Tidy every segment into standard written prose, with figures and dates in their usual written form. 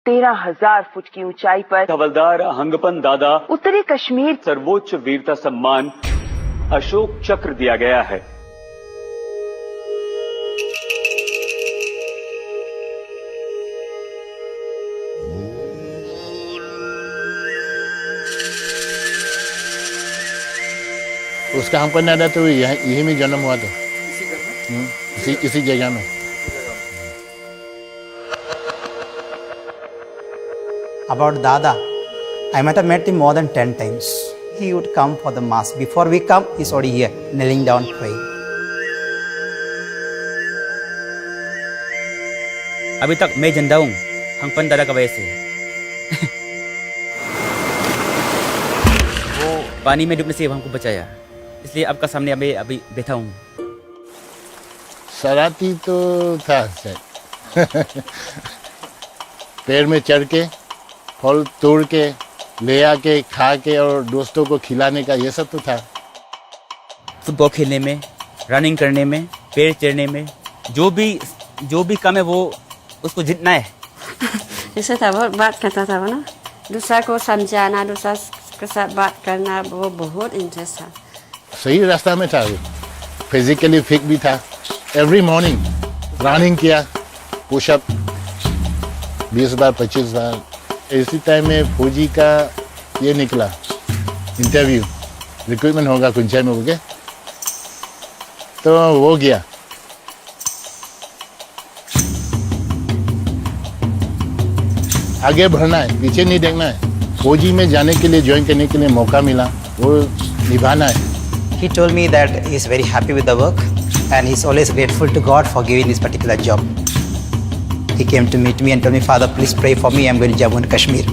13,000 foot की ऊंचाई पर हवलदार हंगपन दादा उत्तरी कश्मीर सर्वोच्च वीरता सम्मान अशोक चक्र दिया गया है। उसका हंगपन दादा तो यही में जन्म हुआ था, इसी जगह में। About Dada, I might have met him more than 10 times. He would come for the mass. Before we come, he's already here, kneeling down, praying. अभी तक मैं जिंदा हूँ हंगपन दादा की वजह से। वो पानी में डूबने से हमको बचाया, इसलिए आपका सामने अभी बैठा हूँ। शरारती तो था शायद। पेड़ में चढ़ के फल तोड़ के ले आके खा के और दोस्तों को खिलाने का ये सब तो था। फुटबॉल खेलने में, रनिंग करने में, पेड़ चढ़ने में, जो भी काम है वो उसको जीतना है। जैसे था बहुत बात करता था वो ना, दूसरा को समझाना, दूसरा के साथ बात करना, वो बहुत इंटरेस्ट था। सही रास्ता में था वो, फिजिकली फिट भी था। एवरी मॉर्निंग रनिंग किया, पुशअप 20 बार 25 बार। इसी टाइम में फौजी का ये निकला इंटरव्यू, रिक्रूटमेंट होगा कुंचाई में होके, तो वो गया। आगे बढ़ना है, पीछे नहीं देखना है। फौजी में जाने के लिए, ज्वाइन करने के लिए मौका मिला, वो निभाना है। He told me that he's very happy with the work and he's always grateful to God for giving this particular job. He came to meet me and told me, Father, please pray for me. I'm going to Jammu and Kashmir.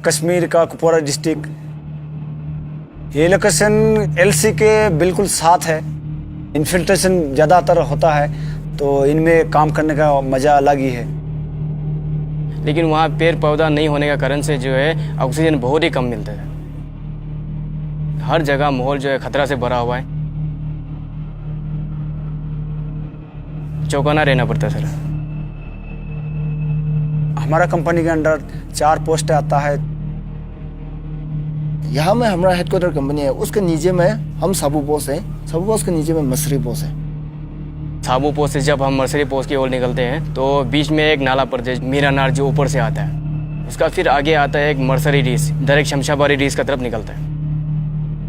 Kashmir का Kupwara district, ये location LC के बिल्कुल साथ है। Infiltration ज़्यादातर होता है, तो इनमें काम करने का मज़ा अलग ही है। लेकिन वहाँ पेड़ पौधा नहीं होने का कारण से जो है ऑक्सीजन बहुत ही कम मिलता है। हर जगह माहौल जो है खतरा से भरा हुआ है, चौकन्ना रहना पड़ता है सर। हमारा कंपनी के अंडर 4 पोस्ट आता है। यहाँ में हमारा हेडक्वार्टर कंपनी है, उसके नीचे में हम साबू पोस्ट है, साबू पोस्ट के नीचे में मसरी पोस्ट है। साबू पोस्ट से जब हम मर्सरी पोस्ट की ओर निकलते हैं तो बीच में एक नाला पड़ता है, मीरा नार, जो ऊपर से आता है। उसका फिर आगे आता है एक मर्सरी रीस, डायरेक्ट शमशाबादी रीस का तरफ निकलता है।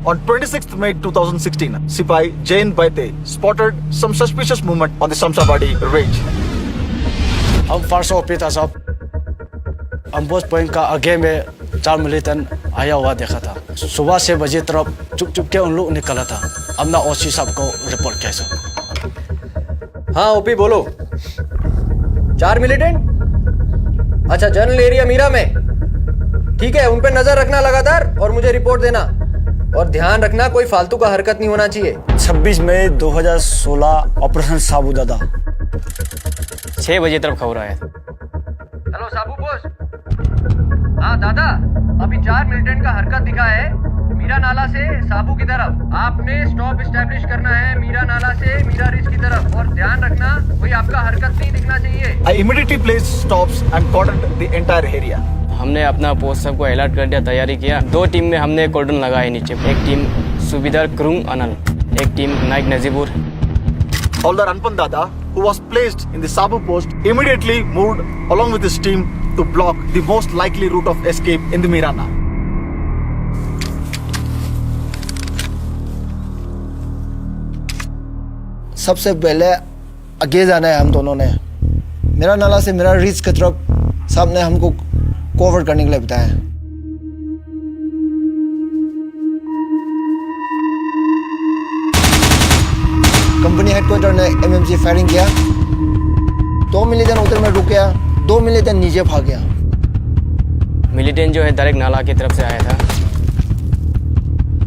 On 26th May 2016, Sipai Jain Baite spotted some suspicious movement on the Shamshabadi Ridge. हम फर्स्ट ऑफिसर साहब अम्बोज पॉइंट का आगे में 4 मिलिटेंट आया हुआ देखा था। सुबह 6 बजे तरफ चुप के उन लोग निकला था। हमने ओसी साहब को रिपोर्ट किया सर। हाँ ओपी बोलो। 4 मिलिटेंट? अच्छा, जनरल एरिया मीरा में। ठीक है, उन पे नजर रखना लगातार और मुझे रिपोर्ट देना। और ध्यान रखना कोई फालतू का हरकत नहीं होना चाहिए। 26 मई 2016 ऑपरेशन साबू दादा 6 बजे तरफ खबर आया। हेलो साबू पोस्ट। हाँ दादा, अभी 4 मिलिटेंट का हरकत दिखा है मीरा नाला से साबू की तरफ। आपने स्टॉप एस्टैब्लिश करना है मीरा नाला से मीरा रिज की तरफ, और ध्यान रखना कोई आपका हरकत नहीं दिखना चाहिए। I immediately placed stops and cordoned the entire area. हमने अपना पोस्ट सबको अलर्ट कर दिया, तैयारी किया। 2 टीम में हमने कॉर्डन लगाए नीचे। एक टीम सुबेदार क्रुंग अनल, एक team Naik Najibur. Haldar Anpan Dada, who was placed in the Sabu post, immediately moved along with his team to block the most likely route of escape in the Mirana. सबसे पहले आगे जाना है हम दोनों ने। मेरा नाला से मेरा रिच की तरफ साहब ने हमको कवर करने के लिए बताया। कंपनी हेडक्वार्टर ने एमएमजी फायरिंग किया। 2 मिलिटेंट उधर में रुक गया, 2 मिलिटेंट नीचे भाग गया। मिलिटेंट जो है डायरेक्ट नाला की तरफ से आया था।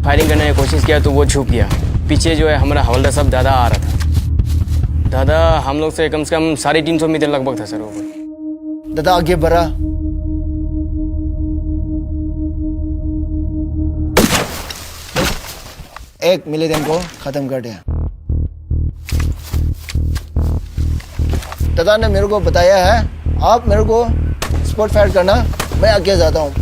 फायरिंग करने की कोशिश किया तो वो छुप गया। पीछे जो है हमारा हवलदार साहब दादा आ रहा था। दादा हम लोग से कम 350 मीटर लगभग था सर वो। दादा आगे बढ़ा, एक मिलिटेंट को खत्म कर दिया। दादा ने मेरे को बताया है, आप मेरे को स्पॉट फायर करना, मैं आगे जाता हूँ।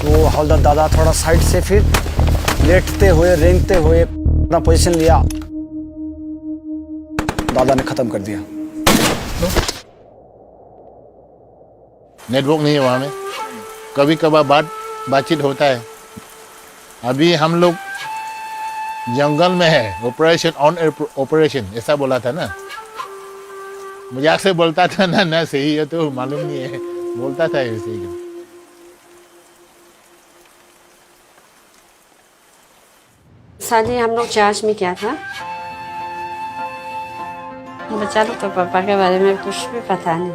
तो हवलदार दादा थोड़ा साइड से फिर लेटते हुए रेंगते हुए अपना पोजीशन लिया, दादा ने खत्म कर दिया। नेटवर्क नहीं है वहाँ में, कभी कभार बातचीत होता है। अभी हम लोग जंगल में है, ऑपरेशन ऑन एयर ऑपरेशन ऐसा बोला था ना, मजाक से बोलता था ना सही है तो मालूम नहीं है, बोलता था ऐसे ही। शादी हम लोग चर्च में किया था। बच्चा लोग तो पापा के बारे में कुछ भी पता नहीं।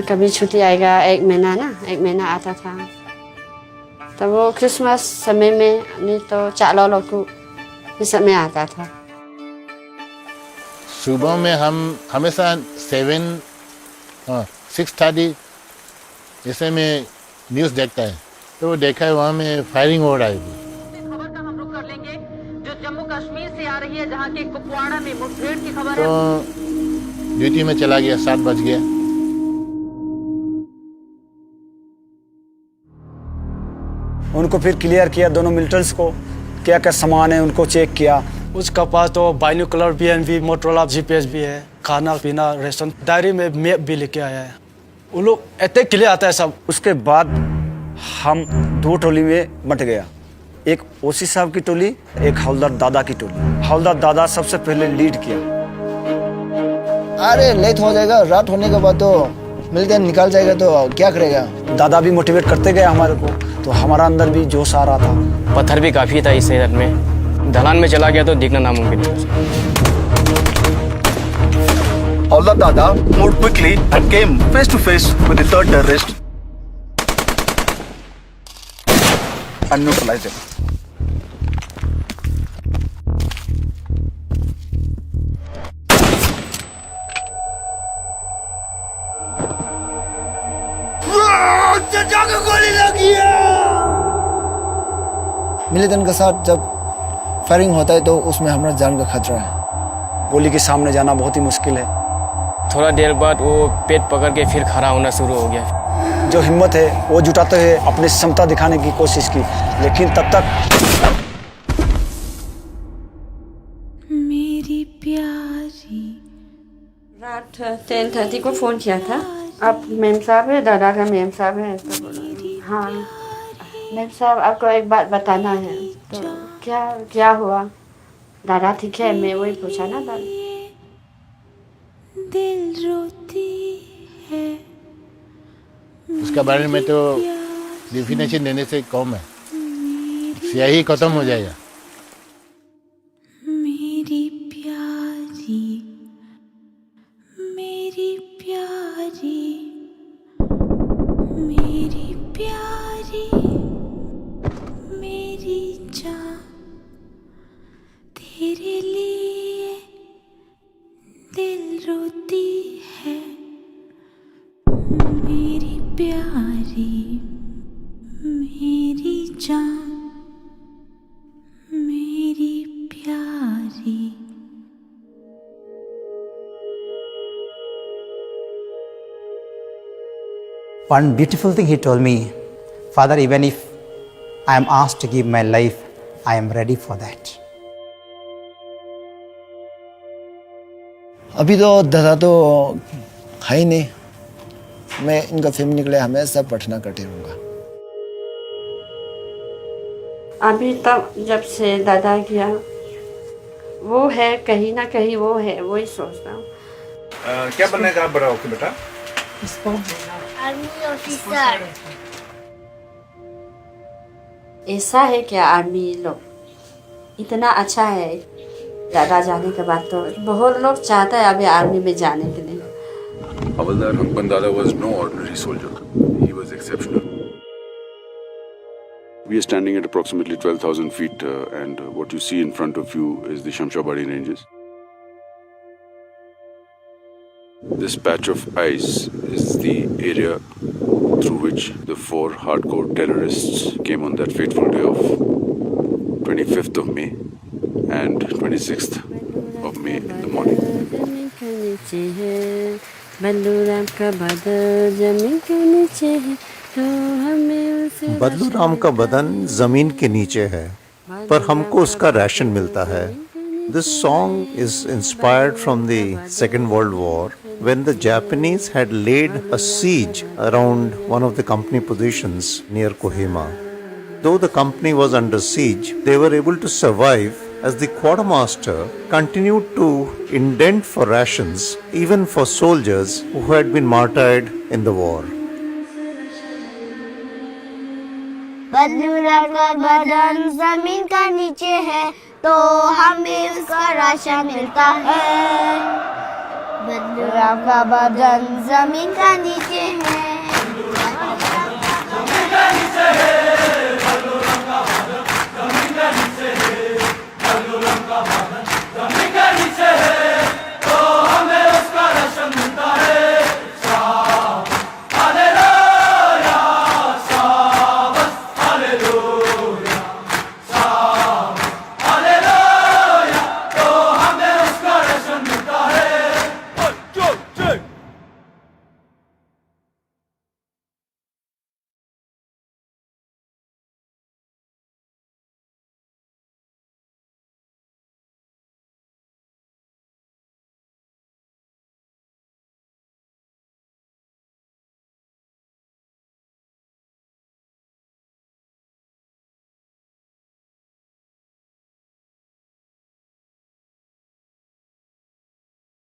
कभी छुट्टी आएगा, एक महीना आता था। तब वो क्रिसमस समय में, नहीं तो चालो लोग इस समय आता था। सुबह में हम हमेशा 6:30 ऐसे में न्यूज़ देखता है, तो देखा है वहाँ में फायरिंग हो रहा है। खबर का हम रुख कर लेंगे जो जम्मू कश्मीर से आ रही है, जहाँ के कुपवाड़ा में मुठभेड़ की खबर है। तो ड्यूटी में चला गया, 7 बज गया। उनको फिर क्लियर किया, दोनों मिलिटेंट्स को क्या क्या सामान है उनको चेक किया। उसका पास तो बाइनोकुलर BNB, मोटरोला GPS भी है, खाना पीना रेशन, डायरी में मैप भी लेके आया है। उन लोग इतने क्लियर आता है सब। उसके बाद हम 2 टोली में बंट गया, एक ओसी साहब की टोली, एक हवलदार दादा की टोली। हवलदार दादा सबसे पहले लीड किया। अरे लेट हो जाएगा, रात होने के बाद तो मिलते निकाल जाएगा, तो क्या करेगा। दादा भी मोटिवेट करते गए हमारे को, तो हमारा अंदर भी जोश आ रहा था। पत्थर भी काफ़ी था इस एरिया में, ढलान में चला गया तो दिखना नामुमकिन है। Hawldaar Dada moved quickly and came face to face with the third terrorist and neutralized him. Militant के साथ जब फायरिंग होता है तो उसमें हमारा जान का खतरा है। गोली के सामने जाना बहुत ही मुश्किल है। थोड़ा देर बाद वो पेट पकड़ के फिर खड़ा होना शुरू हो गया। जो हिम्मत है वो जुटाते हुए अपनी क्षमता दिखाने की कोशिश की, लेकिन तब तक मेरी प्यारी रात 10:30 को फ़ोन किया था। अब मेम साहब है, दादा का मेम साहब है, तो बोला हाँ मेम साहब आपको एक बात बताना है। तो क्या हुआ? दादा ठीक है, मैं वही पूछा ना दादा। दिल रोती है। उसके बारे में तो डिफिनेशन देने से कम है, स्याही खत्म हो जाएगा। मेरी प्यारी, मेरी प्यारी, मेरी प्यारी, मेरी जान, तेरे लिए दिल रोती है। मेरी प्यारी, मेरी जान, मेरी प्यारी। One beautiful thing he told me, Father, even if I am asked to give my life, I am ready for that. अभी तो दादा तो है ही नहीं, मैं इनका फैमिली के लिए हमेशा प्रार्थना करते रहूँगा। अभी तक जब से दादा किया, वो है कहीं ना कहीं, वो है, वही सोचता हूँ। क्या बनने का बड़ा होके बेटा? Army officer. ऐसा है क्या? आर्मी लोग इतना अच्छा है, दादा जाने के बाद तो बहुत लोग चाहता है अभी आर्मी में जाने के लिए। Havaldar Hanpan Dada was no ordinary soldier. He was exceptional. We are standing at approximately 12,000 feet and what you see in front of you is the Shamshabadi ranges. This patch of ice is the area through which the 4 hardcore terrorists came on that fateful day of 25th of May and 26th of May in the morning. बदलू राम का बदन जमीन के नीचे है, पर हमको उसका राशन मिलता है. This song is inspired from the Second World War, when the Japanese had laid a siege around one of the company positions near Kohima. Though the company was under siege, they were able to survive as the quartermaster continued to indent for rations even for soldiers who had been martyred in the war. बदलू राम का बदन जमीन का नीचे है, तो हमें उसका राशन मिलता है. बदलू राम का बदन जमीन का नीचे है,